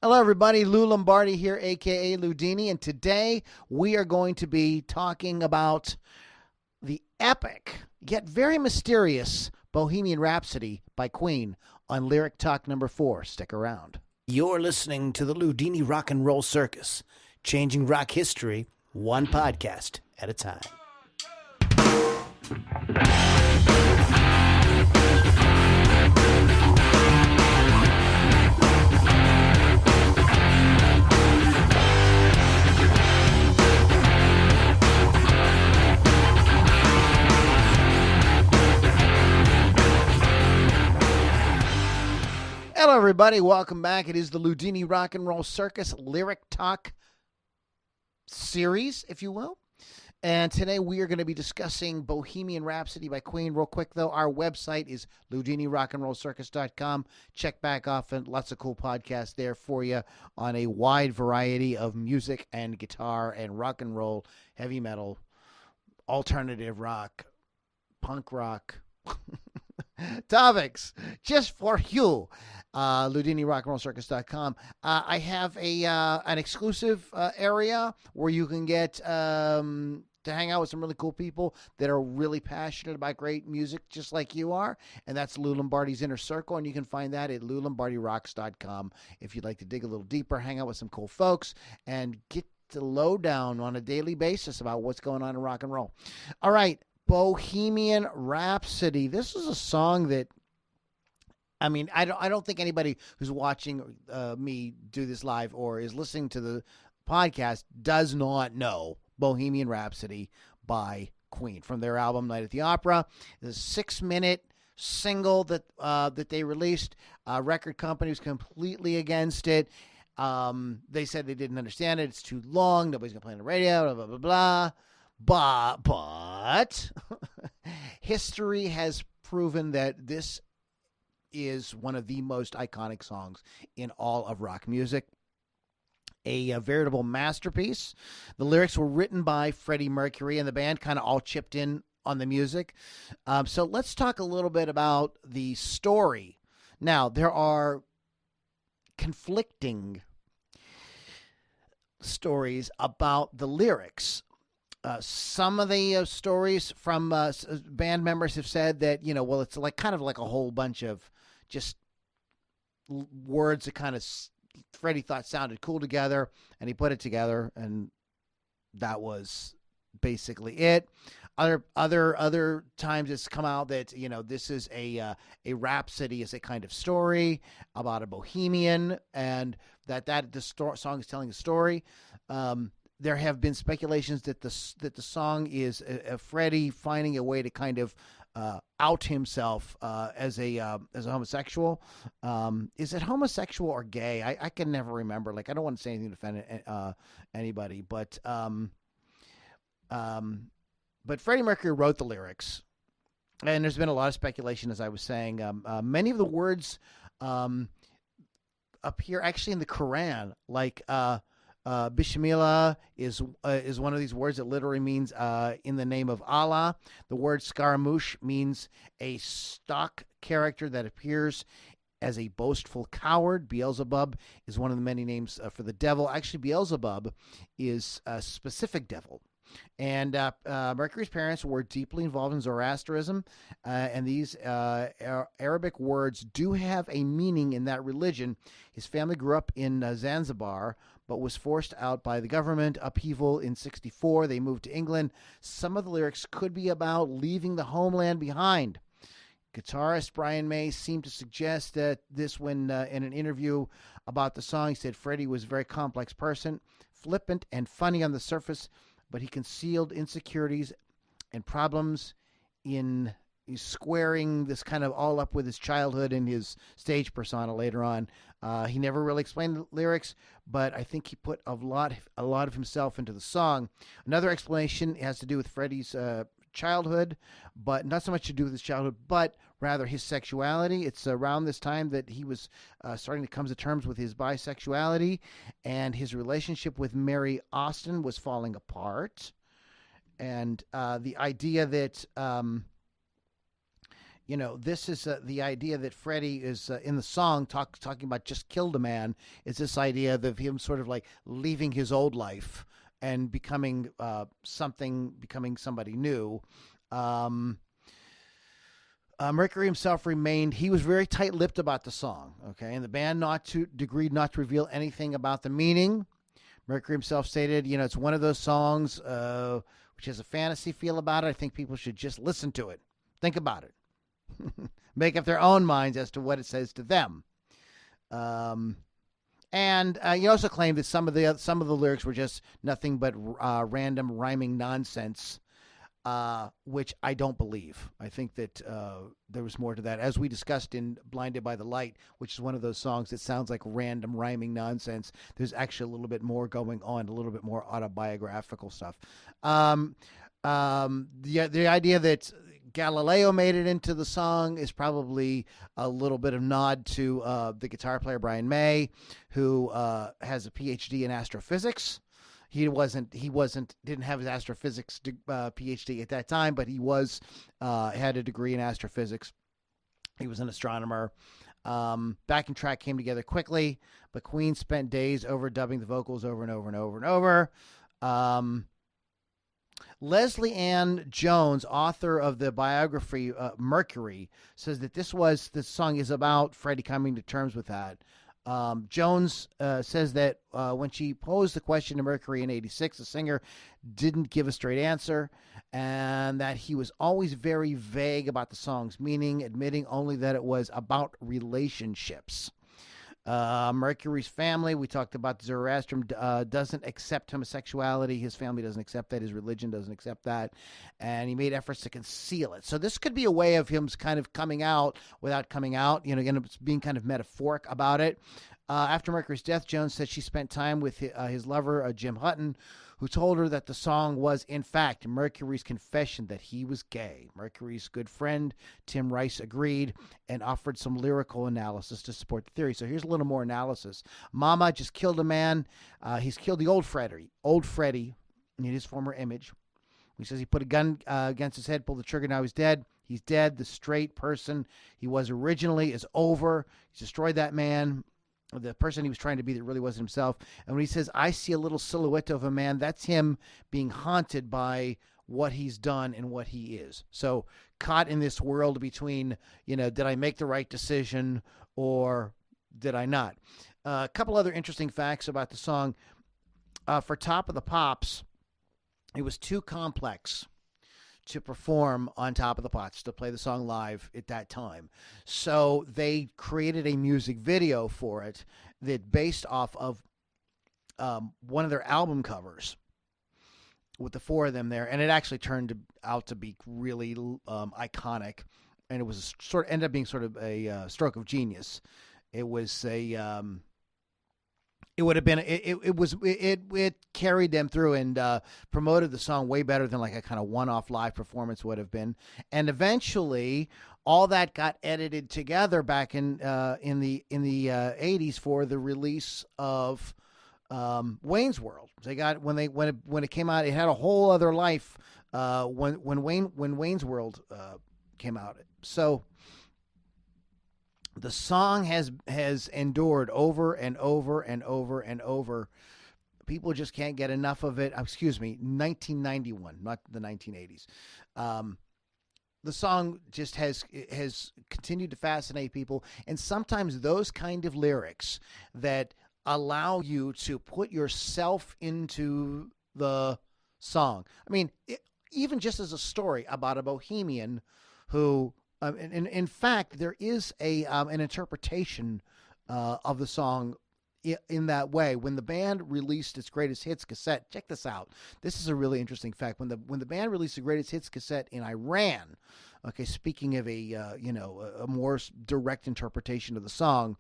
Hello, everybody. Lou Lombardi here, a.k.a. Ludini, and today we are going to be talking about the epic, yet very mysterious Bohemian Rhapsody by Queen on Lyric Talk number 4. Stick around. You're listening to the Ludini Rock and Roll Circus, changing rock history one podcast at a time. Hello, everybody. Welcome back. It is the Ludini Rock and Roll Circus Lyric Talk series, if you will. And today we are going to be discussing Bohemian Rhapsody by Queen. Real quick, though, our website is LudiniRockandRollCircus.com. Check back often. Lots of cool podcasts there for you on a wide variety of music and guitar and rock and roll, heavy metal, alternative rock, punk rock topics just for you. LudiniRockandRollCircus.com. I have an exclusive area where you can get to hang out with some really cool people that are really passionate about great music, just like you are, and that's Lou Lombardi's Inner Circle, and you can find that at LouLombardiRocks.com if you'd like to dig a little deeper, hang out with some cool folks, and get the lowdown on a daily basis about what's going on in rock and roll. All right, Bohemian Rhapsody. This is a song that, I mean, I don't think anybody who's watching me do this live or is listening to the podcast does not know Bohemian Rhapsody by Queen from their album Night at the Opera. It's a 6-minute single that they released. Record company was completely against it. They said they didn't understand it. It's too long. Nobody's gonna play on the radio. Blah blah blah blah. But history has proven that this is one of the most iconic songs in all of rock music. A veritable masterpiece. The lyrics were written by Freddie Mercury, and the band kind of all chipped in on the music. So let's talk a little bit about the story. Now, there are conflicting stories about the lyrics. Some of the stories from band members have said that, well, it's like kind of like a whole bunch of just words that kind of Freddie thought sounded cool together, and he put it together, and that was basically it. Other times it's come out that this is a rhapsody, is a kind of story about a bohemian, and that the song is telling a story. There have been speculations that the song is Freddie finding a way to kind of out himself as a homosexual. Is it homosexual or gay? I can never remember. Like, I don't want to say anything to offend anybody, but Freddie Mercury wrote the lyrics, and there's been a lot of speculation, as I was saying. Many of the words appear actually in the Quran, like Bismillah is one of these words that literally means in the name of Allah. The word Scaramouche means a stock character that appears as a boastful coward. Beelzebub is one of the many names for the devil. Actually, Beelzebub is a specific devil. And Mercury's parents were deeply involved in Zoroastrianism, and these Arabic words do have a meaning in that religion. His family grew up in Zanzibar, but was forced out by the government upheaval in '64. They moved to England. Some of the lyrics could be about leaving the homeland behind. Guitarist Brian May seemed to suggest that this when in an interview about the song. He said Freddie was a very complex person, flippant and funny on the surface, but he concealed insecurities and problems in squaring this kind of all up with his childhood and his stage persona later on. He never really explained the lyrics, but I think he put a lot of himself into the song. Another explanation has to do with Freddie's childhood, but not so much to do with his childhood, but rather his sexuality. It's around this time that he was starting to come to terms with his bisexuality, and his relationship with Mary Austin was falling apart. And the idea that This is the idea that Freddie is in the song talking about just killed a man. Is this idea of him sort of like leaving his old life and becoming becoming somebody new. Um, Mercury himself remained, he was very tight-lipped about the song, okay? And the band agreed not to reveal anything about the meaning. Mercury himself stated, it's one of those songs which has a fantasy feel about it. I think people should just listen to it. Think about it. Make up their own minds as to what it says to them. And he also claimed that some of the lyrics were just nothing but random rhyming nonsense, which I don't believe. I think that there was more to that. As we discussed in Blinded by the Light, which is one of those songs that sounds like random rhyming nonsense, there's actually a little bit more going on, a little bit more autobiographical stuff. The idea that Galileo made it into the song is probably a little bit of nod to the guitar player Brian May, who has a PhD in astrophysics. He didn't have his astrophysics PhD at that time, but he had a degree in astrophysics. He was an astronomer. Backing track came together quickly, but Queen spent days overdubbing the vocals over and over and over and over. Leslie Ann Jones, author of the biography Mercury, says that this song is about Freddie coming to terms with that. Jones says that when she posed the question to Mercury in '86, the singer didn't give a straight answer, and that he was always very vague about the song's meaning, admitting only that it was about relationships. Mercury's family, we talked about Zoroastrianism, doesn't accept homosexuality. His family doesn't accept that. His religion doesn't accept that. And he made efforts to conceal it. So this could be a way of him kind of coming out without coming out, again, being kind of metaphoric about it. After Mercury's death, Jones said she spent time with his lover, Jim Hutton, who told her that the song was, in fact, Mercury's confession that he was gay. Mercury's good friend, Tim Rice, agreed and offered some lyrical analysis to support the theory. So here's a little more analysis. Mama just killed a man. He's killed the old Freddie, in his former image. He says he put a gun against his head, pulled the trigger, now he's dead. He's dead. The straight person he was originally is over. He's destroyed that man. The person he was trying to be that really wasn't himself. And when he says, I see a little silhouette of a man, that's him being haunted by what he's done and what he is. So caught in this world between, did I make the right decision or did I not? A couple other interesting facts about the song. For Top of the Pops, it was too complex to perform on Top of the Pops, to play the song live at that time. So they created a music video for it that based off of one of their album covers with the four of them there. And it actually turned out to be really iconic. And it was ended up being sort of a stroke of genius. It was it carried them through and promoted the song way better than like a kind of one-off live performance would have been. And eventually all that got edited together back in the 80s for the release of Wayne's World. They got when it came out, it had a whole other life when Wayne's World came out. So the song has endured over and over and over and over. People just can't get enough of it. 1991, not the 1980s. The song just has continued to fascinate people, and sometimes those kind of lyrics that allow you to put yourself into the song. Even just as a story about a bohemian who. In fact, there is an interpretation of the song in that way. When the band released its greatest hits cassette, check this out. This is a really interesting fact. When the band released the greatest hits cassette in Iran, okay, speaking of a more direct interpretation of the song,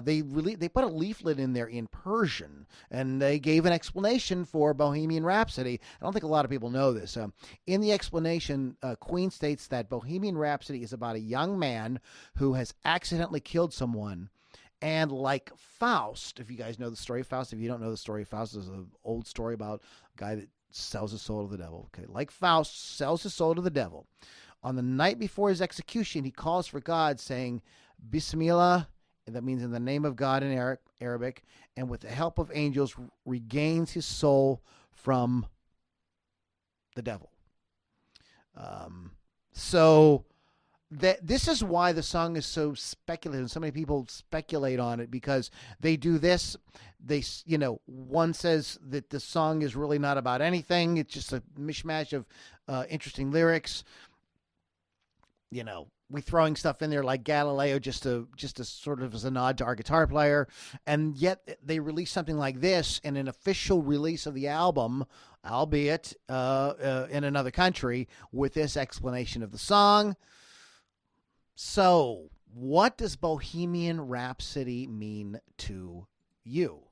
they put a leaflet in there in Persian, and they gave an explanation for Bohemian Rhapsody. I don't think a lot of people know this. In the explanation, Queen states that Bohemian Rhapsody is about a young man who has accidentally killed someone. And like Faust, if you guys know the story of Faust, if you don't know the story of Faust, there's an old story about a guy that sells his soul to the devil. Okay, like Faust sells his soul to the devil. On the night before his execution, he calls for God, saying, Bismillah, and that means in the name of God in Arabic, and with the help of angels, regains his soul from the devil. So this is why the song is so speculative. So many people speculate on it because they do this. They, one says that the song is really not about anything. It's just a mishmash of interesting lyrics. We throwing stuff in there like Galileo just to sort of as a nod to our guitar player, and yet they release something like this in an official release of the album, albeit in another country, with this explanation of the song. So, what does Bohemian Rhapsody mean to you?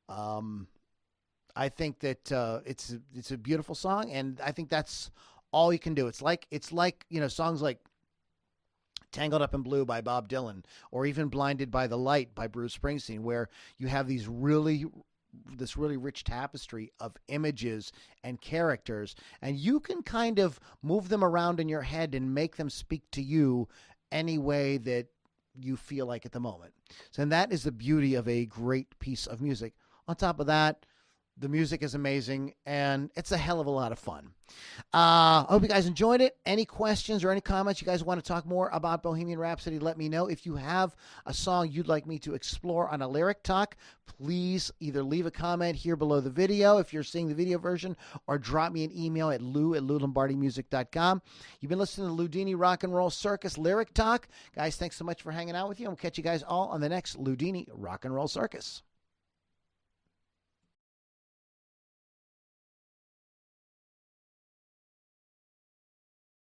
I think that it's a beautiful song, and I think that's all you can do. It's like songs like Tangled Up in Blue by Bob Dylan, or even Blinded by the Light by Bruce Springsteen, where you have this really rich tapestry of images and characters, and you can kind of move them around in your head and make them speak to you any way that you feel like at the moment. So, and that is the beauty of a great piece of music. On top of that, the music is amazing, and it's a hell of a lot of fun. I hope you guys enjoyed it. Any questions or any comments you guys want to talk more about Bohemian Rhapsody, let me know. If you have a song you'd like me to explore on a Lyric Talk, please either leave a comment here below the video if you're seeing the video version, or drop me an email at lou@loulombardimusic.com. You've been listening to Loudini Rock and Roll Circus Lyric Talk. Guys, thanks so much for hanging out with you. I'll catch you guys all on the next Loudini Rock and Roll Circus.